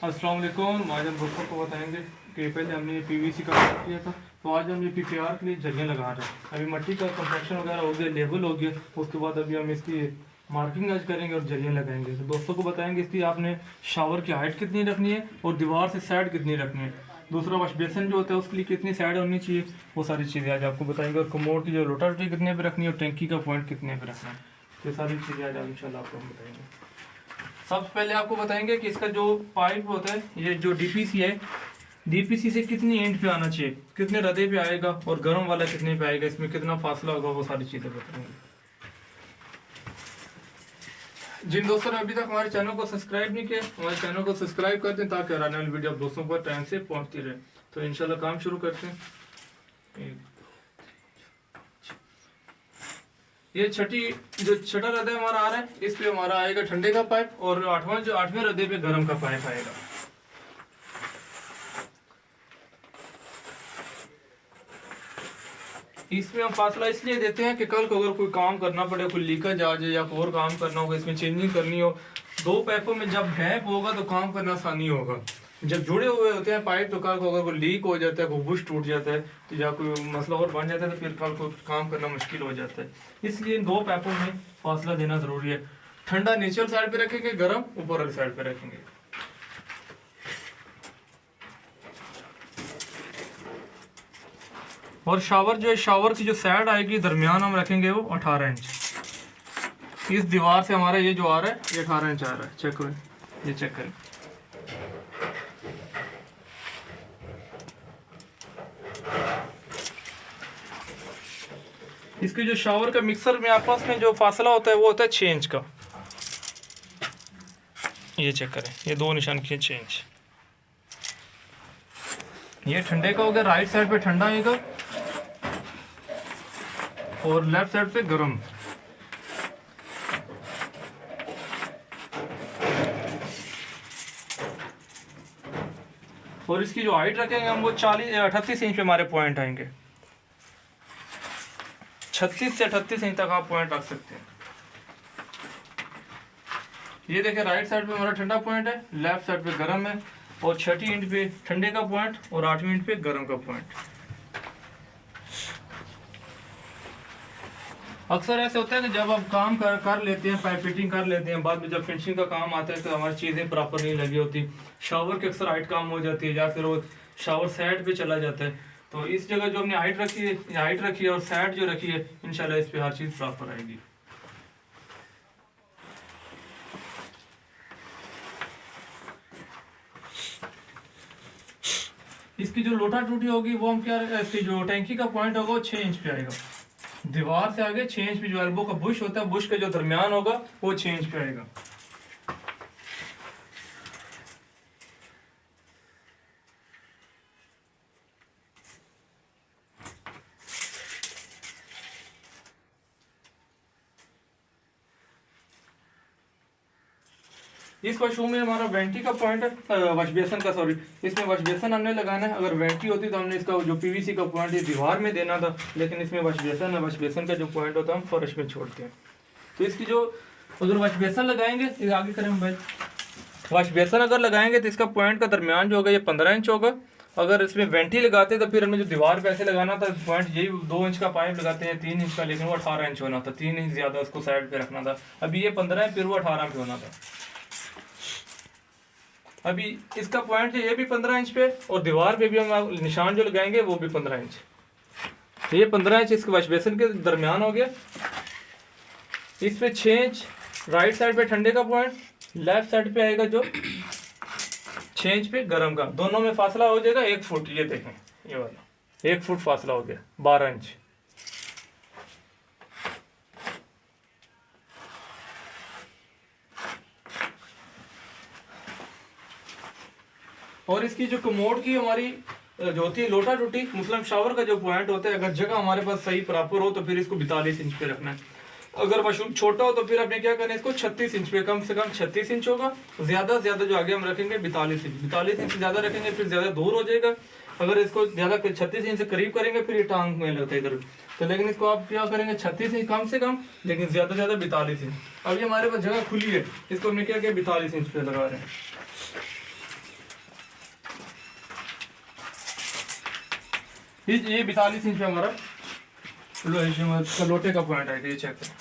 अस्सलाम वालेकुम। आज हम दोस्तों को बताएंगे कि पहले हमने पीवीसी का काम किया था, तो आज हम ये पीपीआर के लिए जरियाँ लगा रहे हैं। अभी मिट्टी का कंस्ट्रक्शन वगैरह हो गया, लेवल हो गया, उसके बाद अभी हम इसकी मार्किंग आज करेंगे और जरियाँ लगाएंगे। तो दोस्तों को बताएंगे इसकी आपने शावर की हाइट कितनी रखनी है और दीवार से साइड कितनी रखनी है। दूसरा वॉश बेसन जो होता है उसके लिए कितनी साइड होनी चाहिए, वो सारी चीज़ें आज आपको बताएंगे। और कमोड की जो लोटा रोटी कितने पे रखनी है और टैंकी का पॉइंट कितने पे रखना है, ये सारी चीज़ें आज इंशाल्लाह आपको हम बताएंगे। सबसे पहले आपको बताएंगे कि इसका जो पाइप होता है, ये जो डीपीसी है, डीपीसी से कितनी एंड पे आना चाहिए, कितने रदे पे आएगा और गर्म वाला कितने पे आएगा, इसमें कितना फासला होगा, वो सारी चीज़ें बताएंगे। जिन दोस्तों ने अभी तक हमारे चैनल को सब्सक्राइब नहीं किया, हमारे चैनल को सब्सक्राइब कर दें ताकि आने वाली वीडियो आप दोस्तों पर टाइम से पहुंचती रहे। तो इंशाल्लाह काम शुरू करते हैं। ये छठा हृदय हमारा आ रहा है, इस पे हमारा आएगा ठंडे का पाइप और आठवें हृदय पे गर्म का पाइप आएगा। इसमें हम फासला इसलिए देते हैं कि कल को अगर कोई काम करना पड़े, कोई लीकेज आ जाए या कोई और काम करना होगा, इसमें चेंजिंग करनी हो, दो पाइपों में जब गैप होगा तो काम करना आसानी होगा। जब जुड़े हुए होते हैं पाइप तो कल को अगर कोई लीक हो जाता है, कोई बुश टूट जाता है तो या कोई मसला और बन जाता है तो फिर कल को काम करना मुश्किल हो जाता है। इसलिए इन दो पाइपों में फासला देना जरूरी है। ठंडा नीचे साइड पे रखेंगे, गर्म ऊपर वाली साइड पे रखेंगे। और शावर जो है, शावर की जो साइड आएगी दरमियान हम रखेंगे वो 18 इंच। इस दीवार से हमारा ये जो आ रहा है ये 18 इंच आ रहा है। चेक करें, ये चेक करें। इसके जो शावर का मिक्सर में आपस में जो फासला होता है वो होता है 6 इंच का। ये चेक करें, ये दो निशान किए 6 इंच। ये ठंडे का हो गया, राइट साइड पे ठंडा आएगा और लेफ्ट साइड पे गर्म। और इसकी जो हाइट रखेंगे हम वो 38 इंच पे हमारे पॉइंट आएंगे। 36 से 38 इंच तक आप पॉइंट रख सकते हैं। ये देखें, राइट साइड पे हमारा ठंडा पॉइंट है, लेफ्ट साइड पे गर्म है और 6 इंच पे ठंडे का पॉइंट और 8 इंच पे गर्म का पॉइंट। अक्सर ऐसे होता है कि जब आप काम कर लेते हैं, पाइप फिटिंग कर लेते हैं, बाद में जब फिनिशिंग का काम आता है तो हमारी चीज़ें प्रॉपर नहीं लगी होती, शावर की अक्सर हाइट कम हो जाती है या फिर वो शावर साइड पे चला जाता है। तो इस जगह जो हमने हाइट रखी है और साइड जो रखी है, इंशाल्लाह इस पे हर चीज़ प्रॉपर आएगी। इसकी जो लोटा टूटी होगी वो हम क्या, इसकी जो टैंकी का पॉइंट होगा वो 6 इंच पे आएगा। दीवार से आगे 6 इंच पे जो एल्बो का बुश होता है, बुश का जो दरमियान होगा वो 6 इंच पे आएगा। इस वॉशरूम में हमारा वेंटी का पॉइंट है, वॉश बेसन का, सॉरी, इसमें वॉश बेसन हमने लगाना है। अगर वेंटी होती तो हमने इसका जो पीवीसी का पॉइंट ये दीवार में देना था, लेकिन इसमें वॉश बेसन है। वॉश बेसन का जो पॉइंट होता है हम फर्श में छोड़ते हैं। तो इसकी जो अगर वॉश बेसन लगाएंगे, आगे करें मोबाइल, वॉश बेसन अगर लगाएंगे तो इसका पॉइंट का दरमियान जो होगा ये 15 इंच होगा। अगर इसमें वेंटी लगाते तो फिर हमें जो दीवार पे ऐसे लगाना था पॉइंट, यही 2 इंच का पाइप लगाते हैं 3 इंच का, लेकिन वो 18 इंच होना था, 3 इंच ज्यादा उसको साइड पे रखना था। अभी ये 15 है, फिर वो 18 पे होना था। अभी इसका पॉइंट है ये भी 15 इंच पे और दीवार पे भी हम निशान जो लगाएंगे वो भी 15 इंच। ये 15 इंच इसके वॉश बेसन के दरमियान हो गया। इस पे 6 इंच राइट साइड पे ठंडे का पॉइंट, लेफ्ट साइड पे आएगा जो 6 इंच पे गर्म का। दोनों में फासला हो जाएगा 1 फुट। ये देखें, ये वाला 1 फुट फासला हो गया, 12 इंच। और इसकी जो कमोड की हमारी जो होती है लोटा टूटी, मुस्लिम शावर का जो पॉइंट होता है, अगर जगह हमारे पास सही प्रॉपर हो तो फिर इसको 42 इंच पे रखना है। अगर वॉशरूम छोटा हो तो फिर आपने क्या करना है, इसको 36 इंच पे, कम से कम 36 इंच होगा। ज्यादा से ज्यादा जो आगे हम रखेंगे 42 इंच। 42 इंच ज्यादा रखेंगे फिर ज्यादा दूर हो जाएगा। अगर इसको ज्यादा 36 इंच से करीब करेंगे फिर ये टांग में लगता है इधर। तो लेकिन इसको आप क्या करेंगे 36 इंच कम से कम, लेकिन ज्यादा से ज्यादा 42 इंच। अभी हमारे पास जगह खुली है, इसको हमने क्या किया 42 इंच पे लगा रहे हैं। ये 42 इंच पे हमारा लोटे का पॉइंट है, ये चेक करें।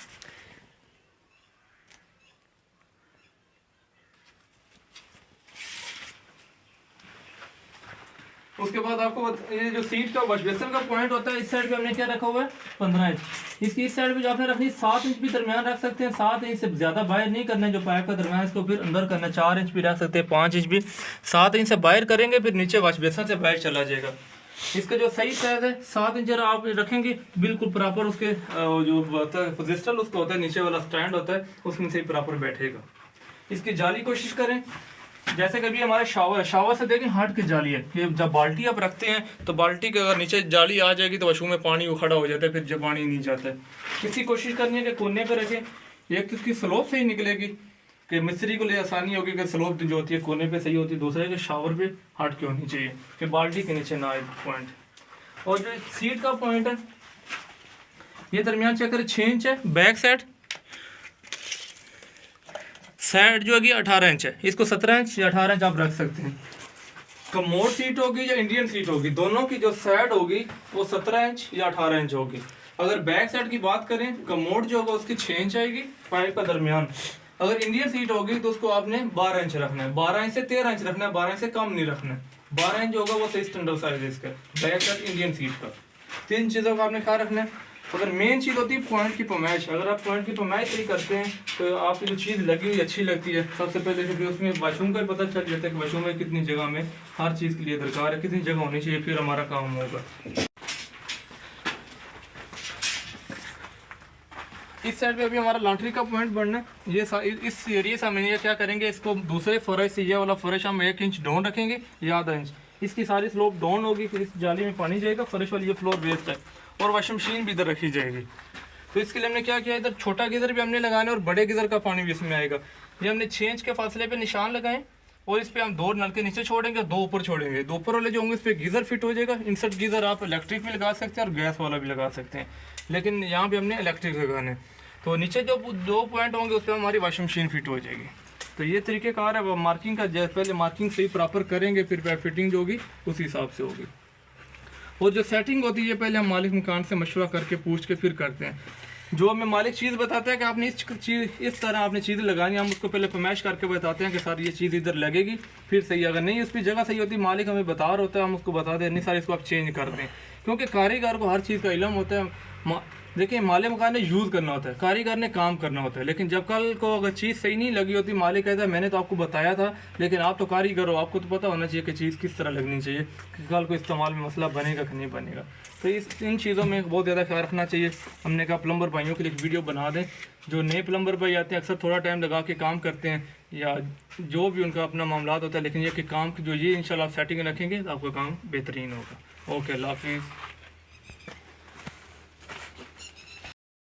उसके बाद आपको ये जो सीट का वॉश बेसिन का पॉइंट होता है, इस साइड पे हमने क्या रखा हुआ है 15 इंच। इसकी इस साइड पे जो आपने रखनी 7 इंच भी दरमियान रख सकते हैं, 7 इंच से ज़्यादा बाहर नहीं करना है जो पाइप का दरमियान, इसको फिर अंदर करना है। 4 इंच भी रख सकते हैं, 5 इंच भी। 7 इंच से बाहर करेंगे फिर नीचे वॉश बेसिन से बाहर चला जाएगा। इसका जो सही साइज है 7 इंच आप रखेंगे बिल्कुल प्रॉपर, उसके जो होता है पोजिस्टल उसका होता है नीचे वाला स्टैंड होता है उसमें से प्रॉपर बैठेगा। इसकी जाली कोशिश करें, जैसे कभी हमारे शावर से देखें हट के जाली है कि जब बाल्टी आप रखते हैं तो बाल्टी के अगर नीचे जाली आ जाएगी तो वशू में पानी वो खड़ा हो जाता है, फिर जब पानी नहीं जाता है। इसकी कोशिश करनी है कि कोने पे रखें, एक तो इसकी स्लोप सही निकलेगी कि मिस्त्री को लिए आसानी होगी कि स्लोप जो होती है कोने पे सही होती है, दूसरा है कि शावर पे हट के होनी चाहिए कि बाल्टी के नीचे ना आए पॉइंट। और जो सीट का पॉइंट है ये दरमियान चेक करें 6 इंच है, बैक साइड जो है 18 इंच है, इसको 17 इंच या 18 इंच आप रख सकते हैं। कमोड सीट होगी या इंडियन सीट होगी, दोनों की जो साइड होगी वो 17 इंच या 18 इंच होगी। अगर बैक साइड की बात करें कमोड जो होगा उसकी 6 इंच आएगी पाइप का दरमियान। अगर इंडियन सीट होगी तो उसको आपने 12 इंच रखना है, 12 इंच से 13 इंच रखना है, 12 इंच से कम नहीं रखना है। 12 इंच होगा वो सही स्टैंडर्ड साइज है इसका बैक साइड इंडियन सीट का। 3 चीज़ों का आपने क्या रखना है। अगर मेन चीज़ होती है पॉइंट की पमाइश, अगर आप पॉइंट की पमाइश सही करते हैं तो आपकी जो चीज़ लगी हुई अच्छी लगती है। सबसे पहले क्योंकि उसमें वाशरूम का पता चल जाता है कि वाशरूम में कितनी जगह में हर चीज़ के लिए दरकार है, कितनी जगह होनी चाहिए, फिर हमारा काम होगा। इस साइड पे अभी हमारा लॉन्ड्री का पॉइंट बनना है। ये इस एरिया से हम ये क्या करेंगे, इसको दूसरे फर्श से ये वाला फर्श हम 1 इंच डाउन रखेंगे या आधा इंच, इसकी सारी स्लोप डाउन होगी, फिर इस जाली में पानी जाएगा, फर्श वाली ये फ्लोर वेस्ट है और वॉशिंग मशीन भी इधर रखी जाएगी। तो इसके लिए हमने क्या किया, इधर छोटा गीज़र भी हमने लगाना है और बड़े गीज़र का पानी भी इसमें आएगा। ये हमने 6 इंच के फासले पे निशान लगाए और इस पर हम 2 नल के नीचे छोड़ेंगे, 2 ऊपर छोड़ेंगे। 2 ऊपर वाले जो होंगे इस पर गीज़र फिट हो जाएगा। इंसर्ट गीज़र आप इलेक्ट्रिक भी लगा सकते हैं और गैस वाला भी लगा सकते हैं, लेकिन यहाँ पर हमने इलेक्ट्रिक लगाना है। तो नीचे जो 2 पॉइंट होंगे उस पर हमारी वॉशिंग मशीन फिट हो जाएगी। तो ये तरीक़ेकार है मार्किंग का, जैसे पहले मार्किंग सही प्रॉपर करेंगे फिर पाइप फिटिंग जो होगी उस हिसाब से होगी। और जो सेटिंग होती है पहले हम मालिक मकान से मशवरा करके पूछ के फिर करते हैं। जो हमें मालिक चीज़ बताता है कि आपने इस तरह आपने चीज़ें लगानी, हम उसको पहले फरमाइश करके बताते हैं कि सर ये चीज़ इधर लगेगी, फिर सही अगर नहीं उस पर जगह सही होती मालिक हमें बता रहा होता है, हम उसको बताते हैं नहीं सर इसको आप चेंज कर दें, क्योंकि कारीगर को हर चीज़ का इल्म होता है। देखिए मालिक मकान ने यूज़ करना होता है, कारीगर ने काम करना होता है, लेकिन जब कल को अगर चीज़ सही नहीं लगी होती मालिक कहता है मैंने तो आपको बताया था, लेकिन आप तो कारीगर हो, आपको तो पता होना चाहिए कि चीज़ किस तरह लगनी चाहिए कि कल को इस्तेमाल में मसला बनेगा कि नहीं बनेगा। तो इन चीज़ों में बहुत ज़्यादा ख्याल रखना चाहिए। हमने कहा प्लम्बर भाइयों के लिए एक वीडियो बना दें। जो नए प्लम्बर भाई आते हैं अक्सर थोड़ा टाइम लगा के काम करते हैं या जो भी उनका अपना मामला होता है, लेकिन ये कि काम जो ये इंशाल्लाह सेटिंग रखेंगे तो आपका काम बेहतरीन होगा। ओके, अल्लाह हाफिज़।